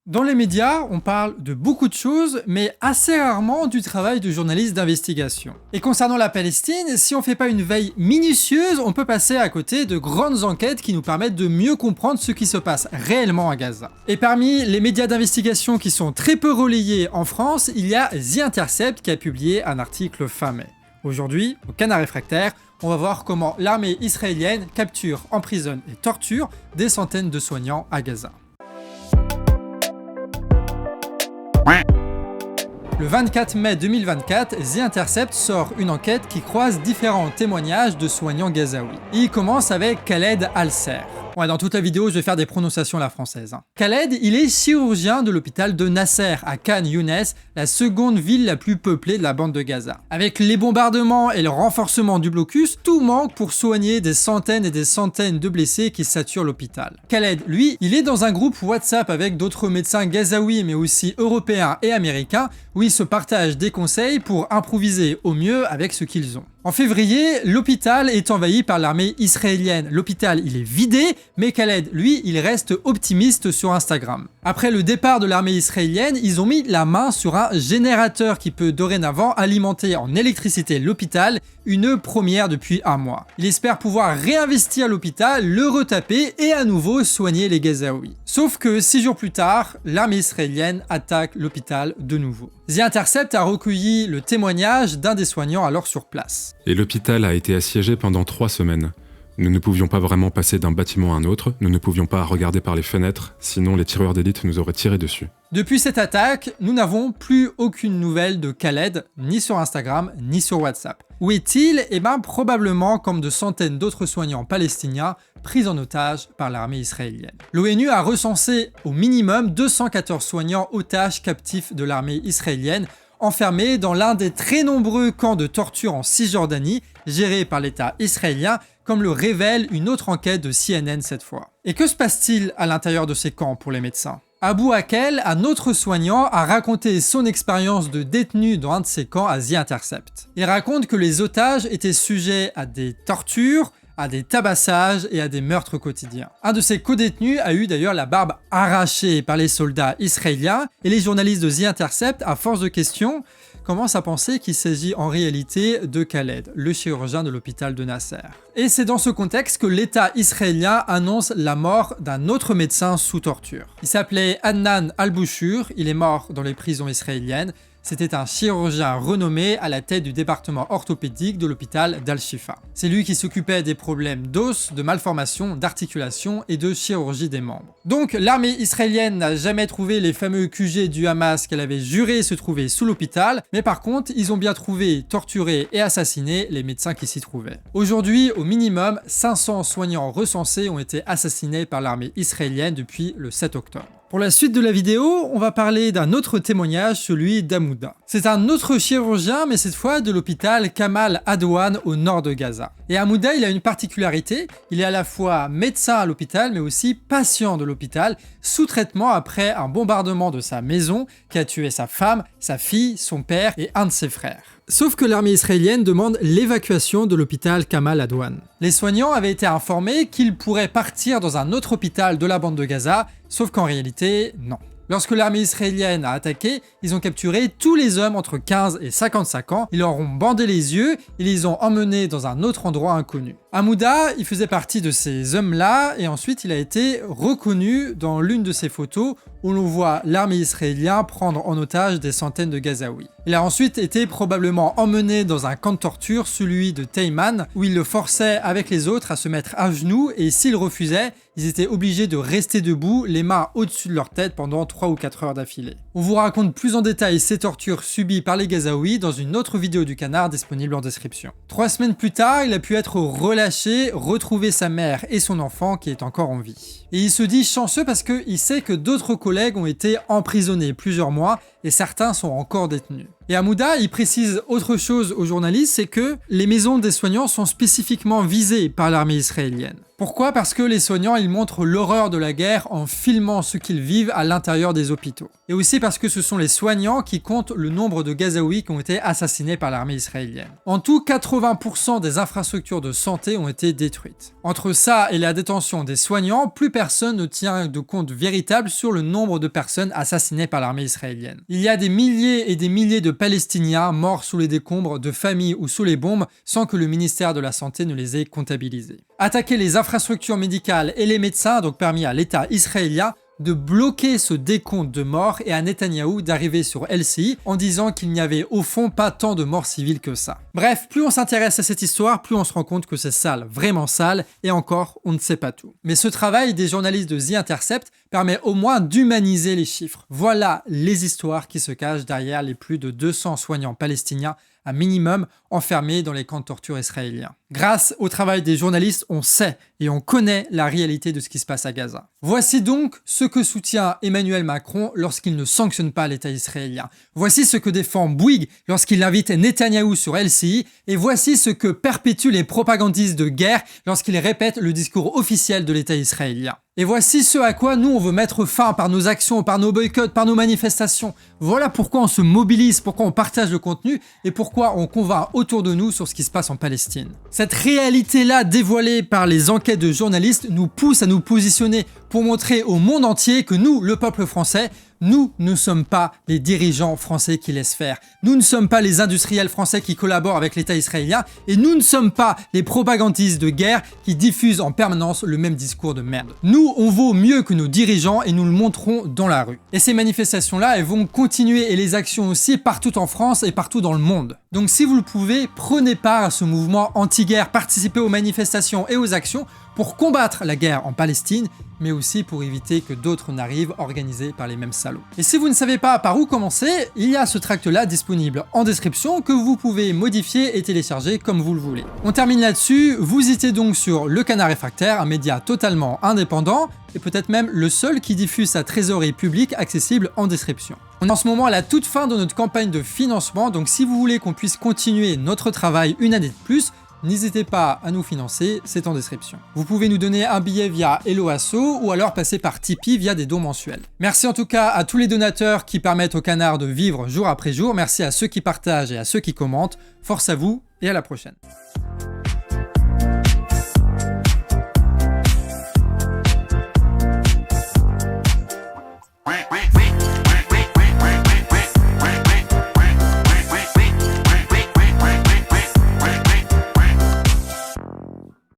Dans les médias, on parle de beaucoup de choses, mais assez rarement du travail de journaliste d'investigation. Et concernant la Palestine, si on fait pas une veille minutieuse, on peut passer à côté de grandes enquêtes qui nous permettent de mieux comprendre ce qui se passe réellement à Gaza. Et parmi les médias d'investigation qui sont très peu relayés en France, il y a The Intercept qui a publié un article fin mai. Aujourd'hui, au Canard Réfractaire, on va voir comment l'armée israélienne capture, emprisonne et torture des centaines de soignants à Gaza. Le 24 mai 2024, The Intercept sort une enquête qui croise différents témoignages de soignants gazaouis. Il commence avec Khaled Al-Ser. Ouais, dans toute la vidéo, je vais faire des prononciations à la française. Khaled, il est chirurgien de l'hôpital de Nasser, à Khan Younes, la seconde ville la plus peuplée de la bande de Gaza. Avec les bombardements et le renforcement du blocus, tout manque pour soigner des centaines et des centaines de blessés qui saturent l'hôpital. Khaled, lui, il est dans un groupe WhatsApp avec d'autres médecins gazaouis, mais aussi européens et américains, où ils se partagent des conseils pour improviser au mieux avec ce qu'ils ont. En février, l'hôpital est envahi par l'armée israélienne. L'hôpital, il est vidé, mais Khaled, lui, il reste optimiste sur Instagram. Après le départ de l'armée israélienne, ils ont mis la main sur un générateur qui peut dorénavant alimenter en électricité l'hôpital, une première depuis un mois. Il espère pouvoir réinvestir l'hôpital, le retaper et à nouveau soigner les Gazaouis. Sauf que 6 jours plus tard, l'armée israélienne attaque l'hôpital de nouveau. The Intercept a recueilli le témoignage d'un des soignants alors sur place. Et l'hôpital a été assiégé pendant 3 semaines. Nous ne pouvions pas vraiment passer d'un bâtiment à un autre, nous ne pouvions pas regarder par les fenêtres, sinon les tireurs d'élite nous auraient tiré dessus. Depuis cette attaque, nous n'avons plus aucune nouvelle de Khaled, ni sur Instagram, ni sur WhatsApp. Où est-il? Eh bien, probablement comme de centaines d'autres soignants palestiniens pris en otage par l'armée israélienne. L'ONU a recensé au minimum 214 soignants otages captifs de l'armée israélienne, enfermés dans l'un des très nombreux camps de torture en Cisjordanie, gérés par l'État israélien, comme le révèle une autre enquête de CNN cette fois. Et que se passe-t-il à l'intérieur de ces camps pour les médecins? Abou Akel, un autre soignant, a raconté son expérience de détenu dans un de ces camps à The Intercept. Il raconte que les otages étaient sujets à des tortures, à des tabassages et à des meurtres quotidiens. Un de ses co-détenus a eu d'ailleurs la barbe arrachée par les soldats israéliens et les journalistes de The Intercept, à force de questions, commencent à penser qu'il s'agit en réalité de Khaled, le chirurgien de l'hôpital de Nasser. Et c'est dans ce contexte que l'État israélien annonce la mort d'un autre médecin sous torture. Il s'appelait Adnan Al-Bouchour, il est mort dans les prisons israéliennes. C'était un chirurgien renommé à la tête du département orthopédique de l'hôpital d'Al-Shifa. C'est lui qui s'occupait des problèmes d'os, de malformations, d'articulation et de chirurgie des membres. Donc l'armée israélienne n'a jamais trouvé les fameux QG du Hamas qu'elle avait juré se trouver sous l'hôpital, mais par contre, ils ont bien trouvé, torturé et assassiné les médecins qui s'y trouvaient. Aujourd'hui, au minimum, 500 soignants recensés ont été assassinés par l'armée israélienne depuis le 7 octobre. Pour la suite de la vidéo, on va parler d'un autre témoignage, celui d'Amouda. C'est un autre chirurgien, mais cette fois de l'hôpital Kamal Adwan au nord de Gaza. Et Amouda, il a une particularité, il est à la fois médecin à l'hôpital, mais aussi patient de l'hôpital, sous traitement après un bombardement de sa maison qui a tué sa femme, sa fille, son père et un de ses frères. Sauf que l'armée israélienne demande l'évacuation de l'hôpital Kamal Adwan. Les soignants avaient été informés qu'ils pourraient partir dans un autre hôpital de la bande de Gaza, sauf qu'en réalité, non. Lorsque l'armée israélienne a attaqué, ils ont capturé tous les hommes entre 15 et 55 ans, ils leur ont bandé les yeux et les ont emmenés dans un autre endroit inconnu. Amouda, il faisait partie de ces hommes-là et ensuite il a été reconnu dans l'une de ces photos où l'on voit l'armée israélienne prendre en otage des centaines de Gazaouis. Il a ensuite été probablement emmené dans un camp de torture, celui de Teiman, où il le forçait avec les autres à se mettre à genoux et s'ils refusaient, ils étaient obligés de rester debout, les mains au-dessus de leur tête pendant 3 ou 4 heures d'affilée. On vous raconte plus en détail ces tortures subies par les Gazaouis dans une autre vidéo du Canard disponible en description. 3 semaines plus tard, il a pu être relâché, retrouver sa mère et son enfant qui est encore en vie. Et il se dit chanceux parce qu'il sait que d'autres collègues ont été emprisonnés plusieurs mois et certains sont encore détenus. Et Hamouda, il précise autre chose aux journalistes, c'est que les maisons des soignants sont spécifiquement visées par l'armée israélienne. Pourquoi ? Parce que les soignants, ils montrent l'horreur de la guerre en filmant ce qu'ils vivent à l'intérieur des hôpitaux. Et aussi parce que ce sont les soignants qui comptent le nombre de Gazaouis qui ont été assassinés par l'armée israélienne. En tout, 80% des infrastructures de santé ont été détruites. Entre ça et la détention des soignants, plus personne ne tient de compte véritable sur le nombre de personnes assassinées par l'armée israélienne. Il y a des milliers et des milliers de Palestiniens morts sous les décombres de familles ou sous les bombes sans que le ministère de la Santé ne les ait comptabilisés. Attaquer les infrastructures médicales et les médecins a donc permis à l'État israélien de bloquer ce décompte de morts et à Netanyahou d'arriver sur LCI en disant qu'il n'y avait au fond pas tant de morts civiles que ça. Bref, plus on s'intéresse à cette histoire, plus on se rend compte que c'est sale, vraiment sale, et encore, on ne sait pas tout. Mais ce travail des journalistes de The Intercept permet au moins d'humaniser les chiffres. Voilà les histoires qui se cachent derrière les plus de 200 soignants palestiniens un minimum enfermés dans les camps de torture israéliens. Grâce au travail des journalistes, on sait et on connaît la réalité de ce qui se passe à Gaza. Voici donc ce que soutient Emmanuel Macron lorsqu'il ne sanctionne pas l'État israélien. Voici ce que défend Bouygues lorsqu'il invite Netanyahou sur LCI. Et voici ce que perpétuent les propagandistes de guerre lorsqu'ils répètent le discours officiel de l'État israélien. Et voici ce à quoi nous on veut mettre fin par nos actions, par nos boycotts, par nos manifestations. Voilà pourquoi on se mobilise, pourquoi on partage le contenu et pourquoi on convainc autour de nous sur ce qui se passe en Palestine. Cette réalité-là dévoilée par les enquêtes de journalistes nous pousse à nous positionner pour montrer au monde entier que nous, le peuple français, nous ne sommes pas les dirigeants français qui laissent faire. Nous ne sommes pas les industriels français qui collaborent avec l'État israélien et nous ne sommes pas les propagandistes de guerre qui diffusent en permanence le même discours de merde. Nous, on vaut mieux que nos dirigeants et nous le montrons dans la rue. Et ces manifestations-là, elles vont continuer et les actions aussi partout en France et partout dans le monde. Donc si vous le pouvez, prenez part à ce mouvement anti-guerre, participez aux manifestations et aux actions pour combattre la guerre en Palestine, mais aussi pour éviter que d'autres n'arrivent organisés par les mêmes salauds. Et si vous ne savez pas par où commencer, il y a ce tract-là disponible en description que vous pouvez modifier et télécharger comme vous le voulez. On termine là-dessus, vous étiez donc sur Le Canard Réfractaire, un média totalement indépendant, et peut-être même le seul qui diffuse sa trésorerie publique accessible en description. On est en ce moment à la toute fin de notre campagne de financement, donc si vous voulez qu'on puisse continuer notre travail une année de plus, n'hésitez pas à nous financer, c'est en description. Vous pouvez nous donner un billet via Helloasso ou alors passer par Tipeee via des dons mensuels. Merci en tout cas à tous les donateurs qui permettent au Canard de vivre jour après jour. Merci à ceux qui partagent et à ceux qui commentent. Force à vous et à la prochaine. Quack.